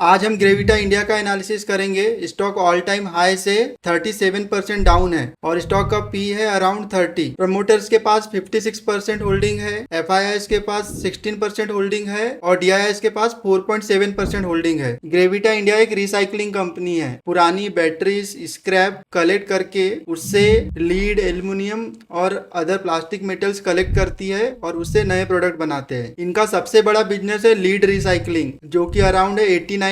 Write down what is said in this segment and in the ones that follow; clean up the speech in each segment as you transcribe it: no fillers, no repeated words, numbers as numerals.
आज हम ग्रेविटा इंडिया का एनालिसिस करेंगे। स्टॉक ऑल टाइम हाई से 37% डाउन है और स्टॉक का पी है अराउंड 30। प्रमोटर्स के पास 56% होल्डिंग है, एफआईआईस के पास 16% होल्डिंग है और डीआईआईस के पास 4.7% होल्डिंग है। ग्रेविटा इंडिया एक रिसाइकलिंग कंपनी है। पुरानी बैटरीज स्क्रैप कलेक्ट करके उससे लीड, एल्यूमिनियम और अदर प्लास्टिक मेटल्स कलेक्ट करती है और उससे नए प्रोडक्ट बनाते हैं। इनका सबसे बड़ा बिजनेस है लीड रिसाइकलिंग, जो कि अराउंड है 89%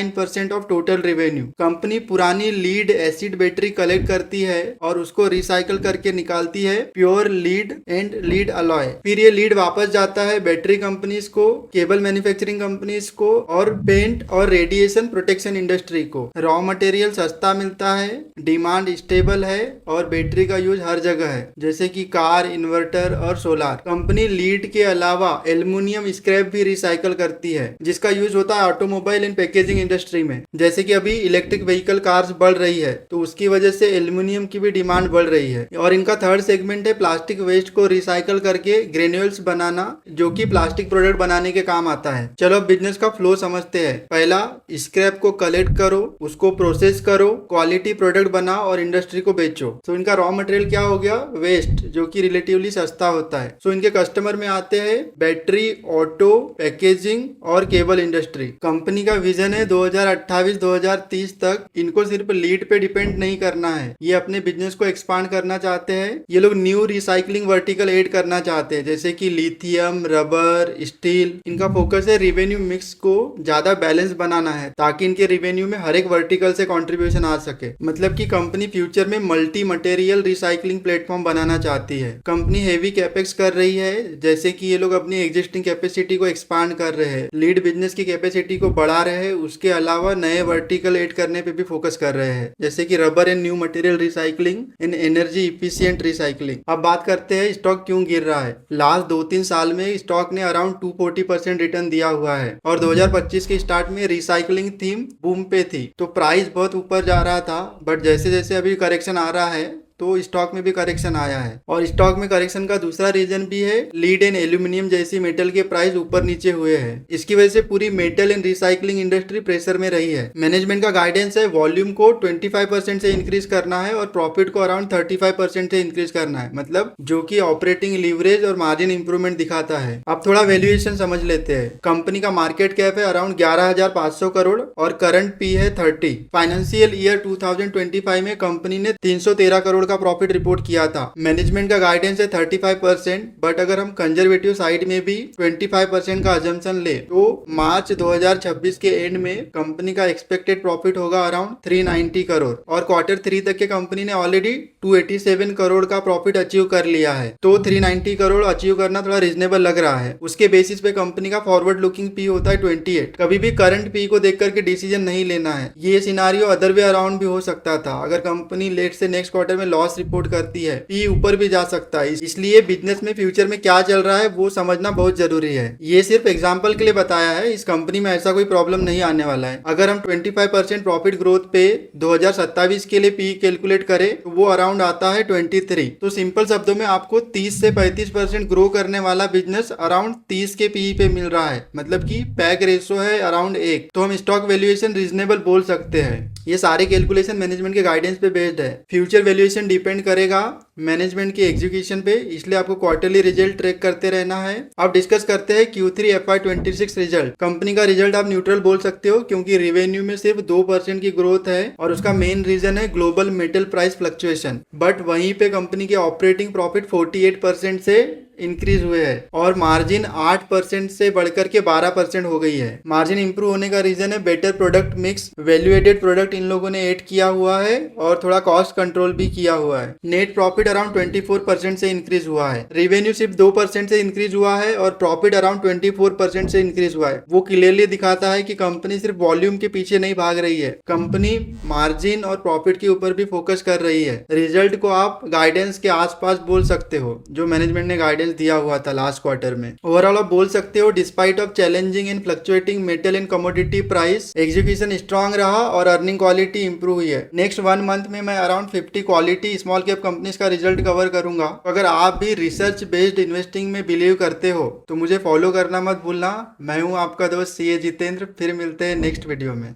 ऑफ टोटल रेवेन्यू। कंपनी पुरानी लीड एसिड बैटरी कलेक्ट करती है और उसको रिसाइकल करके निकालती है pure lead and lead alloy. फिर ये लीड वापस जाता है बैटरी कंपनीज को, केबल मैन्युफैक्चरिंग कंपनीज को और पेंट और रेडिएशन प्रोटेक्शन इंडस्ट्री को। रॉ मटेरियल सस्ता मिलता है, डिमांड स्टेबल है और बैटरी का यूज हर जगह है, जैसे कि कार, इन्वर्टर और सोलार। कंपनी लीड के अलावा एल्युमिनियम स्क्रैप भी रिसाइकल करती है, जिसका यूज होता है ऑटोमोबाइल एंड पैकेजिंग इंडस्ट्री में। जैसे कि अभी इलेक्ट्रिक व्हीकल कार्स बढ़ रही है तो उसकी वजह से एल्युमिनियम की भी डिमांड बढ़ रही है। और इनका थर्ड सेगमेंट है प्लास्टिक वेस्ट को रिसाइकल करके ग्रेन्यूल्स बनाना, जो कि प्लास्टिक प्रोडक्ट बनाने के काम आता है। चलो अब बिजनेस का फ्लो समझते हैं। पहला, स्क्रैप को कलेक्ट करो, उसको प्रोसेस करो, क्वालिटी प्रोडक्ट बनाओ और इंडस्ट्री को बेचो। सो इनका रॉ मटेरियल क्या हो गया? वेस्ट, जो कि रिलेटिवली सस्ता होता है। सो इनके कस्टमर में आते हैं बैटरी, ऑटो, पैकेजिंग और केबल इंडस्ट्री। कंपनी का विजन है 2028-2030 तक इनको सिर्फ लीड पे डिपेंड नहीं करना है, ये अपने बिजनेस को एक्सपांड करना चाहते हैं। ये लोग न्यू रिसाइकलिंग वर्टिकल ऐड करना चाहते हैं, जैसे कि लिथियम, रबर, स्टील। इनका फोकस है रिवेन्यू मिक्स को ज्यादा बैलेंस बनाना है, ताकि इनके रिवेन्यू में हर एक वर्टिकल से कंट्रीब्यूशन आ सके। मतलब कि कंपनी फ्यूचर में मल्टी मटेरियल रिसाइकलिंग प्लेटफॉर्म बनाना चाहती है। कंपनी हेवी कैपेक्स कर रही है, जैसे कि ये लोग अपनी एग्जिस्टिंग कैपेसिटी को एक्सपांड कर रहे हैं, लीड बिजनेस की कैपेसिटी को बढ़ा रहे हैं। उसके अलावा नए वर्टिकल ऐड करने पे भी फोकस कर रहे हैं, जैसे कि rubber and new material recycling and energy efficient recycling. अब बात करते हैं स्टॉक क्यों गिर रहा है। लास्ट 2-3 साल में स्टॉक ने अराउंड 240% रिटर्न दिया हुआ है और 2025 के स्टार्ट में रिसाइकलिंग थीम बूम पे थी, तो प्राइस बहुत ऊपर जा रहा था। बट जैसे जैसे अभी करेक्शन आ रहा है तो स्टॉक में भी करेक्शन आया है। और स्टॉक में करेक्शन का दूसरा रीजन भी है, लीड एंड एल्यूमिनियम जैसी मेटल के प्राइस ऊपर नीचे हुए हैं। इसकी वजह से पूरी metal and recycling industry pressure में रही है। मैनेजमेंट का गाइडेंस है वॉल्यूम को 25% से इंक्रीज करना है और प्रॉफिट को अराउंड 35% से इंक्रीज करना है, मतलब जो कि ऑपरेटिंग लीवरेज और मार्जिन इंप्रूवमेंट दिखाता है। अब थोड़ा वैल्यूएशन समझ लेते हैं। कंपनी का मार्केट कैप है अराउंड 11,500 करोड़ और करंट पी है 30। फाइनेंशियल ईयर 2025 में कंपनी ने 313 करोड़ का प्रॉफिट रिपोर्ट किया था। मैनेजमेंट का गाइडेंस है 35%, बट अगर हम कंजर्वेटिव साइड में भी 25% का अजम्पशन ले तो मार्च 2026 के एंड में कंपनी का एक्सपेक्टेड प्रॉफिट होगा अराउंड 390 करोड़ और Q3 तक के कंपनी ने ऑलरेडी 287 करोड़ का प्रॉफिट अचीव कर लिया है। तो 390 करोड़ अचीव करना थोड़ा रीजनेबल लग रहा है। उसके बेसिस पे कंपनी का फॉरवर्ड लुकिंग पी होता है 28। कभी भी करंट पी को देख करके डिसीजन नहीं लेना है। ये सिनारियो अदर वे अराउंड भी हो सकता था। अगर कंपनी लेट से नेक्स्ट क्वार्टर में लॉस रिपोर्ट करती है, पी ऊपर भी जा सकता है। इसलिए बिजनेस में फ्यूचर में क्या चल रहा है वो समझना बहुत जरूरी है। ये सिर्फ एग्जांपल के लिए बताया है, इस कंपनी में ऐसा कोई प्रॉब्लम नहीं आने वाला है। अगर हम 25% प्रॉफिट ग्रोथ पे 2027 के लिए पी कैलकुलेट करें तो वो अराउंड आता है 23। तो सिंपल शब्दों में आपको 30 से 35% ग्रो करने वाला बिजनेस अराउंड 30 के पी पे मिल रहा है, मतलब कि पैक रेशो है अराउंड 1। तो हम स्टॉक वैल्यूएशन रीजनेबल बोल सकते हैं। ये सारे कैलकुलेशन मैनेजमेंट के गाइडेंस पे बेस्ड है। फ्यूचर वैल्यूएशन डिपेंड करेगा मैनेजमेंट की एग्जीक्यूशन पे, इसलिए आपको क्वार्टरली रिजल्ट ट्रैक करते रहना है। अब डिस्कस करते हैं Q3 FY26 रिजल्ट। कंपनी का रिजल्ट आप न्यूट्रल बोल सकते हो, क्योंकि रेवेन्यू में सिर्फ 2% की ग्रोथ है और उसका मेन रीजन है global metal price fluctuation. But वहीं पे कंपनी के ऑपरेटिंग प्रॉफिट 48% से इंक्रीज हुए हैं और मार्जिन 8% से बढ़कर के 12% हो गई है। मार्जिन इंप्रूव होने का रीजन है better product mix, value added product इन लोगों ने ऐड किया हुआ है और थोड़ा कॉस्ट कंट्रोल भी किया हुआ है। नेट प्रॉफिट अराउंड 24% से इंक्रीज हुआ है। रेवेन्यू सिर्फ 2% से इंक्रीज हुआ है और प्रॉफिट अराउंड 24% से इंक्रीज हुआ है। वो क्लियरली दिखाता है कि कंपनी सिर्फ वॉल्यूम के पीछे नहीं भाग रही है, कंपनी मार्जिन और प्रॉफिट के ऊपर भी फोकस कर रही है। रिजल्ट को आप गाइडेंस के आसपास बोल सकते हो, जो मैनेजमेंट ने गाइडेंस दिया हुआ था लास्ट क्वार्टर में। ओवरऑल आप बोल सकते हो despite of challenging and fluctuating metal and commodity price, execution strong रहा और अर्निंग क्वालिटी इंप्रूव हुई है। नेक्स्ट 1 मंथ में मैं around 50 quality small cap companies का रिजल्ट कवर करूंगा। अगर आप भी रिसर्च बेस्ड इन्वेस्टिंग में बिलीव करते हो तो मुझे फॉलो करना मत भूलना। मैं हूं आपका दोस्त CA जितेंद्र। फिर मिलते हैं नेक्स्ट वीडियो में।